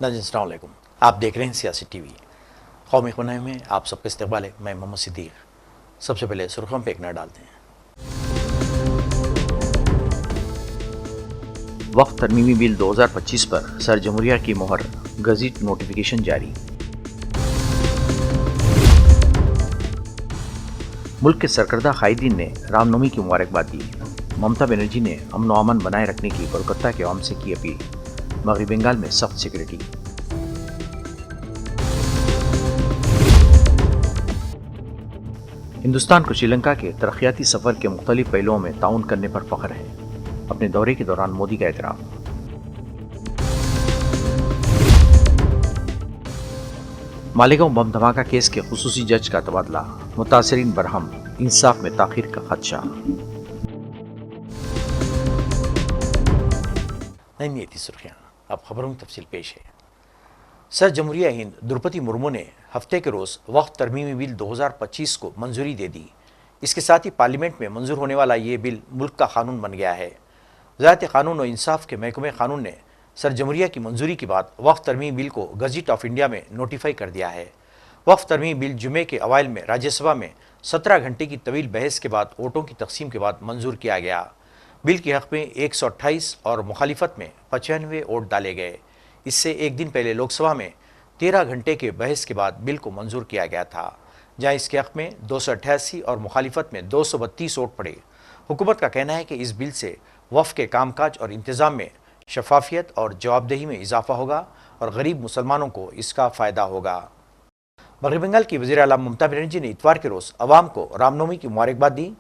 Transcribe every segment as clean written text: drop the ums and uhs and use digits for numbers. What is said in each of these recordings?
नाज़रीन अस्सलाम वालेकुम। आप देख रहे हैं सियासी टीवी। कौमी खुनाई में आप सबका इस्तकबाल है। मैं मोहम्मद सिद्दीक। सबसे पहले सुर्खियों पे एक नज़र डालते हैं। वक्फ तरमीमी बिल 2025 पर सर जमहूरिया की मोहर, गज़ीट नोटिफिकेशन जारी। मुल्क के सरकर्दा कायदीन ने रामनवमी की मुबारकबाद दी। ममता बनर्जी ने अमन व अमन बनाए रखने की कोलकाता के अवाम से की अपील। मगरबी बंगाल में सख्त सिक्योरिटी। हिंदुस्तान को श्रीलंका के तरक्याती सफर के मुख्तलिफ पहलुओं में ताउन करने पर फख्र है। अपने दौरे के दौरान मोदी का एतराफ़। मालेगांव बम धमाका केस के खुसूसी जज का तबादला, मुतासरीन बरहम, इंसाफ में ताखीर का खदशा। नहीं थी सुर्खियां, अब खबरों की तफसील पेश है। सर जमहूरिया हिंद द्रौपदी मुर्मू ने हफ्ते के रोज़ वक्फ तरमीमी बिल 2025 को मंजूरी दे दी। इसके साथ ही पार्लियामेंट में मंजूर होने वाला ये बिल मुल्क का कानून बन गया है। वज़ारत कानून और इंसाफ के महकमे कानून ने सर जमहूरिया की मंजूरी के बाद वक्फ तरमीमी बिल को गज़ीट ऑफ इंडिया में नोटिफाई कर दिया है। वक्फ तरमीमी बिल जुमे के अवाइल में राज्यसभा में 17 घंटे की तवील बहस के बाद वोटों की तकसीम के बाद मंजूर किया गया। बिल के हक़ में 128 और मुखालिफत में 95 वोट डाले गए। इससे एक दिन पहले लोकसभा में 13 घंटे के बहस के बाद बिल को मंजूर किया गया था, जहां इसके हक़ में 288 और मुखालिफत में 232 वोट पड़े। हुकूमत का कहना है कि इस बिल से वक्फ के कामकाज और इंतज़ाम में शफाफियत और जवाबदेही में इजाफा होगा और गरीब मुसलमानों को इसका फ़ायदा होगा। मगरबी बंगाल की वज़ीर आला ममता बनर्जी ने इतवार के रोज़ अवाम को रामनवमी की मुबारकबाद दी।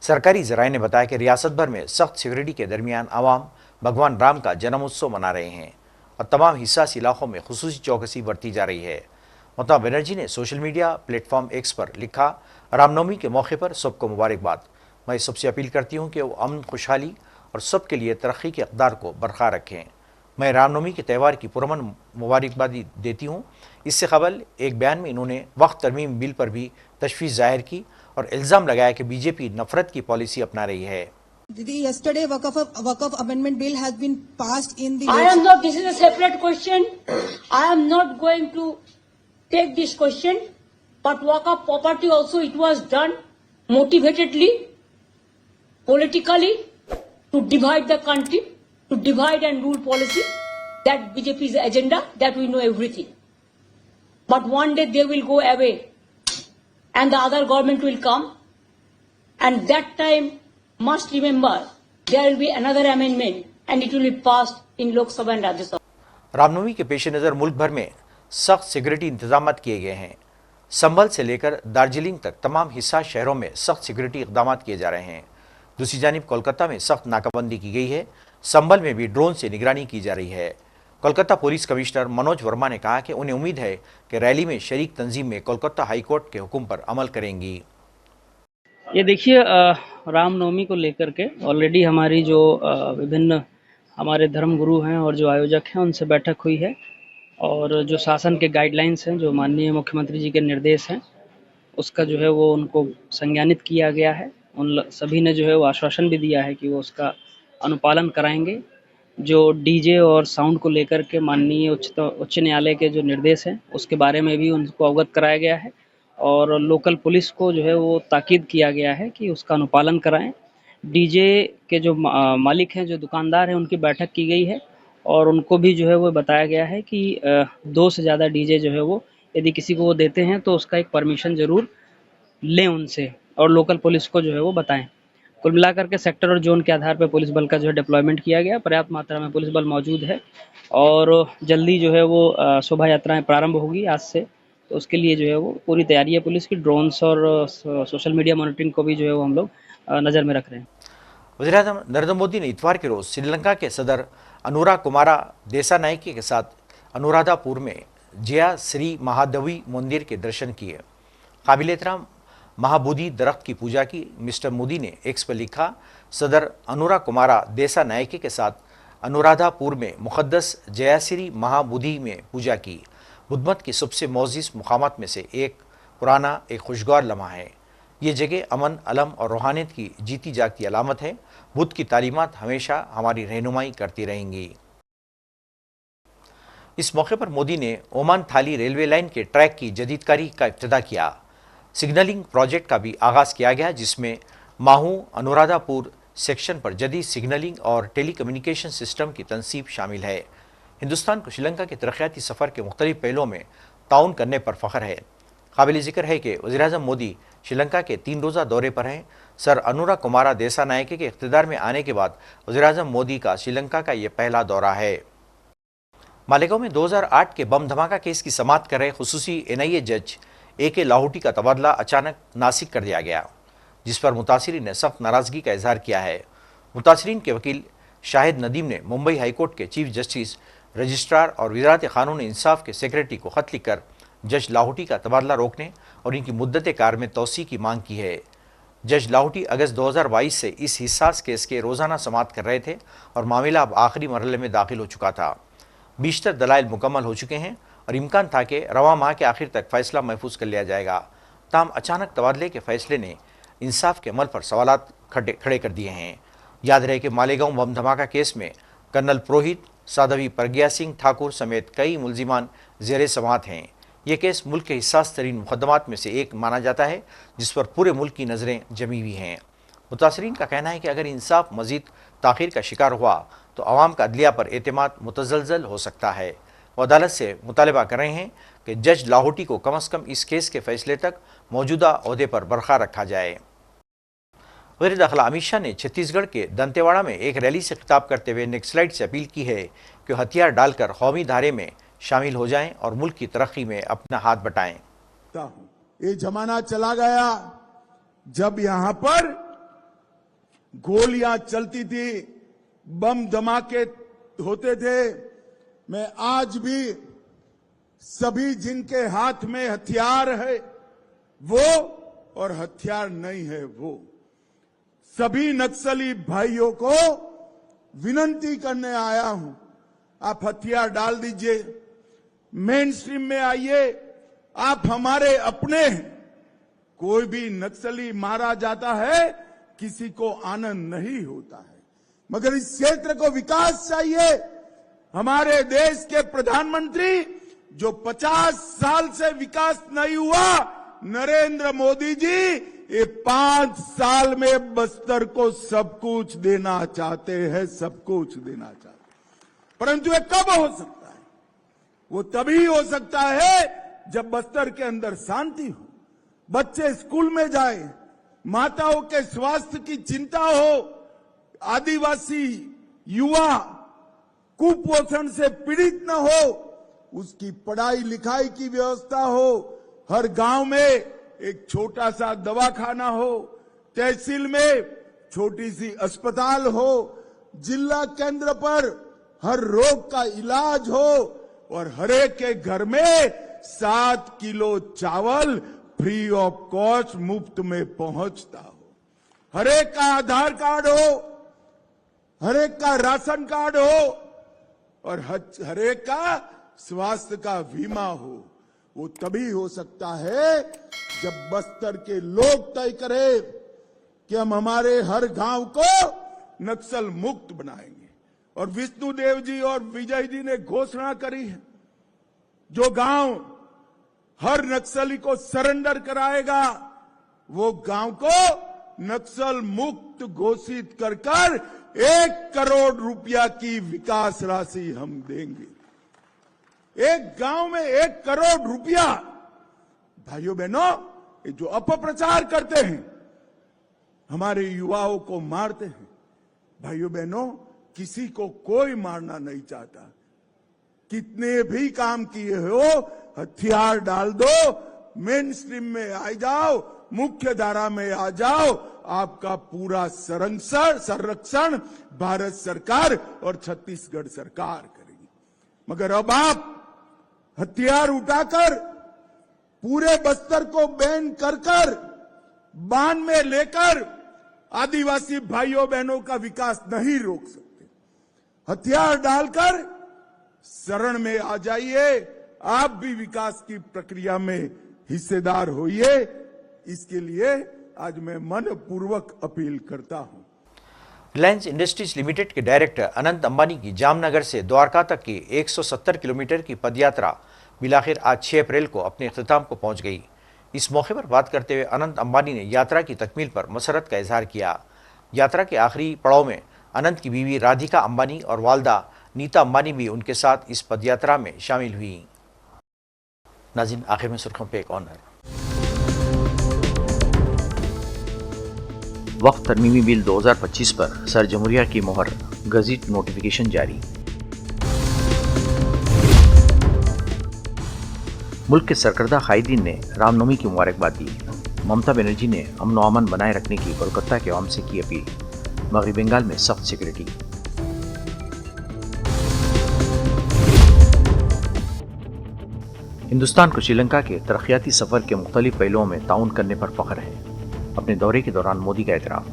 सरकारी ज़राए ने बताया कि रियासत भर में सख्त सिक्योरिटी के दरमियान आवाम भगवान राम का जन्मोत्सव मना रहे हैं और तमाम हिस्सास इलाकों में खुसूसी चौकसी बरती जा रही है। ममता बनर्जी ने सोशल मीडिया प्लेटफॉर्म एक्स पर लिखा, रामनवमी के मौके पर सबको मुबारकबाद। मैं सबसे अपील करती हूँ कि वो अमन, खुशहाली और सबके लिए तरक्की के अक़दार को बरकरार रखें। मैं रामनवमी के त्यौहार की पुरअमन मुबारकबादी देती हूँ। इससे कबल एक बयान में इन्होंने वक्फ तरमीम बिल पर भी तशवीश जाहिर की और इल्ज़ाम लगाया कि बीजेपी नफरत की पॉलिसी अपना रही है। Yesterday, Waqf Amendment Bill has been passed in the. I am not. This is a separate question. I am not going to take this question. But Waqf property also, it was done motivatedly, politically, to divide the country, to divide and rule policy. That BJP's agenda. That we know everything. But one day they will go away, and the other government will come, and that time. Must remember, there will be another amendment and it will be passed in Lok Sabha and Rajya Sabha. Ramnavami के पेश नज़र मुल्क भर में सख्त security इंतजाम किए गए हैं। संभल से लेकर दार्जिलिंग तक तमाम हिस्सा शहरों में सख्त सिक्योरिटी इक़दाम किए जा रहे हैं। दूसरी जानिब कोलकाता में सख्त नाकाबंदी की गई है। संभल में भी ड्रोन से निगरानी की जा रही है। कोलकाता पुलिस कमिश्नर मनोज वर्मा ने कहा कि उन्हें उम्मीद है कि रैली में शरीक तंजीम में कोलकाता हाई कोर्ट के हुक्म पर अमल करेंगी। ये देखिए, रामनवमी को लेकर के ऑलरेडी हमारी जो विभिन्न हमारे धर्मगुरु हैं और जो आयोजक हैं उनसे बैठक हुई है और जो शासन के गाइडलाइंस हैं, जो माननीय मुख्यमंत्री जी के निर्देश हैं, उसका जो है वो उनको संज्ञानित किया गया है। उन सभी ने जो है वो आश्वासन भी दिया है कि वो उसका अनुपालन कराएंगे। जो डीजे और साउंड को लेकर के माननीय उच्च न्यायालय के जो निर्देश हैं उसके बारे में भी उनको अवगत कराया गया है और लोकल पुलिस को जो है वो ताकीद किया गया है कि उसका अनुपालन कराएं। डीजे के जो मालिक हैं, जो दुकानदार हैं, उनकी बैठक की गई है और उनको भी जो है वो बताया गया है कि 2 से ज़्यादा डीजे जो है वो यदि किसी को वो देते हैं तो उसका एक परमिशन ज़रूर लें उनसे और लोकल पुलिस को जो है वो बताएं। कुल मिलाकर के सेक्टर और जोन के आधार पर पुलिस बल का जो है डिप्लॉयमेंट किया गया। पर्याप्त मात्रा में पुलिस बल मौजूद है और जल्दी जो है वो शोभा यात्राएँ प्रारंभ होगी आज से। तो उसके लिए जो है वो पूरी तैयारी है पुलिस की। ड्रोन्स और सोशल मीडिया मॉनिटरिंग को भी जो है वो हम लोग नज़र में रख रहे हैं। वज़ीर-ए-आज़म नरेंद्र मोदी ने इतवार के रोज़ श्रीलंका के सदर अनुरा कुमारा देसानायके के साथ अनुराधापुर में जया श्री महादेवी मंदिर के दर्शन किए। काबिल एहतराम महाबोधि दरख्त की पूजा की। मिस्टर मोदी ने एक्स पर लिखा, सदर अनुरा कुमारा देसानायके के साथ अनुराधापुर में मुक़द्दस जयाश्री महाबोधि में पूजा की। बुद्ध की सबसे मोअज़्ज़िज़ मुक़ामात में से एक पुराना, एक खुशगवार लम्हा है। ये जगह अमन, अलम और रूहानियत की जीती जागती अलामत है। बुद्ध की तालीमात हमेशा हमारी रहनुमाई करती रहेंगी। इस मौके पर मोदी ने ओमान थाली रेलवे लाइन के ट्रैक की जदीदकारी का इब्तिदा किया। सिग्नलिंग प्रोजेक्ट का भी आगाज किया गया, जिसमें माहू अनुराधापुर सेक्शन पर जदीद सिग्नलिंग और टेलीकम्युनिकेशन सिस्टम की तनसीब शामिल है। हिंदुस्तान को श्रीलंका के तरक्याती सफ़र के मुख्तलिफ पहलुओं में ताउन करने पर फ़ख्र है। काबिल ज़िक्र है कि वज़ीर-ए-आज़म मोदी श्रीलंका के 3 रोज़ा दौरे पर हैं। सर अनुरा कुमारा देसानायके के इख्तिदार में आने के बाद वज़ीर-ए-आज़म मोदी का श्रीलंका का ये पहला दौरा है। मालेगांव में 2008 के बम धमाका केस की समाअत कर रहे खुसूसी NIA जज AK लाहौटी का तबादला अचानक नासिक कर दिया गया, जिस पर मुतासिरीन ने सख्त नाराज़गी का इजहार किया है। मुतासिरीन के वकील शाहिद नदीम ने मुंबई हाईकोर्ट के चीफ जस्टिस, रजिस्ट्रार और वज़ारत क़ानून इंसाफ के सेक्रेटरी को ख़त लिखकर जज लाहौटी का तबादला रोकने और इनकी मुद्दत कार में तोसी की मांग की है। जज लाहौटी अगस्त 2022 से इस हिस्सास केस के रोज़ाना समाअत कर रहे थे और मामला अब आखिरी मरहले में दाखिल हो चुका था। बीशतर दलाइल मुकम्मल हो चुके हैं और इम्कान था कि रवां माह के आखिर तक फैसला महफूज कर लिया जाएगा। ताहम अचानक तबादले के फैसले ने इंसाफ के अमल पर सवालात खड़े कर दिए हैं। याद रहे कि मालेगांव बम धमाका केस में कर्नल पुरोहित, साध्वी प्रज्ञा सिंह ठाकुर समेत कई मुल्जिमान ज़ेरे समाअत हैं। ये केस मुल्क के हिस्सास तरीन मुकदमात में से एक माना जाता है, जिस पर पूरे मुल्क की नज़रें जमी हुई हैं। मुतासरीन का कहना है कि अगर इंसाफ मज़ीद ताख़ीर का शिकार हुआ तो अवाम का अदलिया पर एतमाद मुतज़लज़ल हो सकता है। वो अदालत से मुतालबा कर रहे हैं कि जज लाहौटी को कम अज़ कम इस केस के फैसले तक मौजूदा ओहदे पर बरक़रार रखा जाए। वज़ीर दाखिला अमित शाह ने छत्तीसगढ़ के दंतेवाड़ा में एक रैली से खिताब करते हुए नक्सलाइट से अपील की है कि हथियार डालकर कौमी धारे में शामिल हो जाएं और मुल्क की तरक्की में अपना हाथ बटाएं। ये जमाना चला गया जब यहां पर गोलियां चलती थी, बम धमाके होते थे। मैं आज भी सभी जिनके हाथ में हथियार है वो और हथियार नहीं है वो सभी नक्सली भाइयों को विनती करने आया हूं, आप हथियार डाल दीजिए, मेन स्ट्रीम में आइए, आप हमारे अपने हैं। कोई भी नक्सली मारा जाता है, किसी को आनंद नहीं होता है, मगर इस क्षेत्र को विकास चाहिए। हमारे देश के प्रधानमंत्री जो 50 साल से विकास नहीं हुआ, नरेंद्र मोदी जी ये 5 साल में बस्तर को सब कुछ देना चाहते हैं, सब कुछ देना चाहते हैं। परंतु ये कब हो सकता है? वो तभी हो सकता है जब बस्तर के अंदर शांति हो, बच्चे स्कूल में जाए, माताओं के स्वास्थ्य की चिंता हो, आदिवासी युवा कुपोषण से पीड़ित न हो, उसकी पढ़ाई लिखाई की व्यवस्था हो, हर गांव में एक छोटा सा दवाखाना हो, तहसील में छोटी सी अस्पताल हो, जिला केंद्र पर हर रोग का इलाज हो और हर एक के घर में 7 किलो चावल फ्री ऑफ कॉस्ट मुफ्त में पहुंचता हो, हर एक का आधार कार्ड हो, हर एक का राशन कार्ड हो और हर एक का स्वास्थ्य का बीमा हो। वो तभी हो सकता है जब बस्तर के लोग तय करें कि हम हमारे हर गांव को नक्सल मुक्त बनाएंगे। और विष्णुदेव जी और विजय जी ने घोषणा करी है, जो गांव हर नक्सली को सरेंडर कराएगा वो गांव को नक्सल मुक्त घोषित कर 1 करोड़ रुपया की विकास राशि हम देंगे। एक गांव में 1 करोड़ रुपया। भाइयों बहनों, ये जो अपप्रचार करते हैं, हमारे युवाओं को मारते हैं, भाइयों बहनों, किसी को कोई मारना नहीं चाहता। कितने भी काम किए हो, हथियार डाल दो, मेन स्ट्रीम में आ जाओ, मुख्य धारा में आ जाओ, आपका पूरा संरक्षण भारत सरकार और छत्तीसगढ़ सरकार करेगी। मगर अब आप हथियार उठाकर पूरे बस्तर को बैन कर बांध में लेकर आदिवासी भाइयों बहनों का विकास नहीं रोक सकते। हथियार डालकर शरण में आ जाइए, आप भी विकास की प्रक्रिया में हिस्सेदार होइए। इसके लिए आज मैं मनपूर्वक अपील करता हूं। रिलायंस इंडस्ट्रीज लिमिटेड के डायरेक्टर अनंत अंबानी की जामनगर से द्वारका तक की 170 किलोमीटर की पदयात्रा बिलाखिर आज 6 अप्रैल को अपने अख्ताम को पहुंच गई। इस मौके पर बात करते हुए अनंत अंबानी ने यात्रा की तकमील पर मसरत का इजहार किया। यात्रा के आखिरी पड़ाव में अनंत की बीवी राधिका अंबानी और वालदा नीता अंबानी भी उनके साथ इस पदयात्रा में शामिल हुई। नाज़रीन, आखिर में सुर्खियों पे एक और नज़र। वक्फ तरमीमी बिल 2025 पर सर जमहूरिया की मोहर, गज़ीट नोटिफिकेशन जारी। मुल्क के सरकर्दा कायदीन ने रामनवमी की मुबारकबाद दी। ममता बनर्जी ने अमन व अमन बनाए रखने की कोलकाता के अवाम से की अपील। मगरबी बंगाल में सख्त सिक्योरिटी। हिंदुस्तान को श्रीलंका के तरक्याती सफर के मुख्तलिफ पहलुओं में ताउन करने पर फख्र है। अपने दौरे के दौरान मोदी का एतराफ़।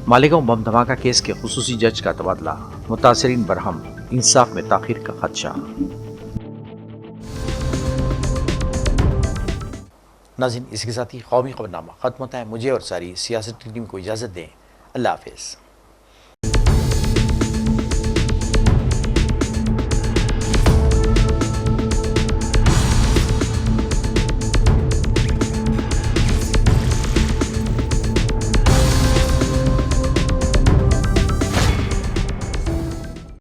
मालेगांव बम धमाका केस के खुसूसी जज का तबादला, मुतासरीन बरहम, इंसाफ में ताखीर का खदशा। नाज़रीन, इसके साथ ही कौमी खबरनामा खत्म होता है। मुझे और सारी सियासत टीम को इजाज़त दें। अल्लाह हाफ़िज़।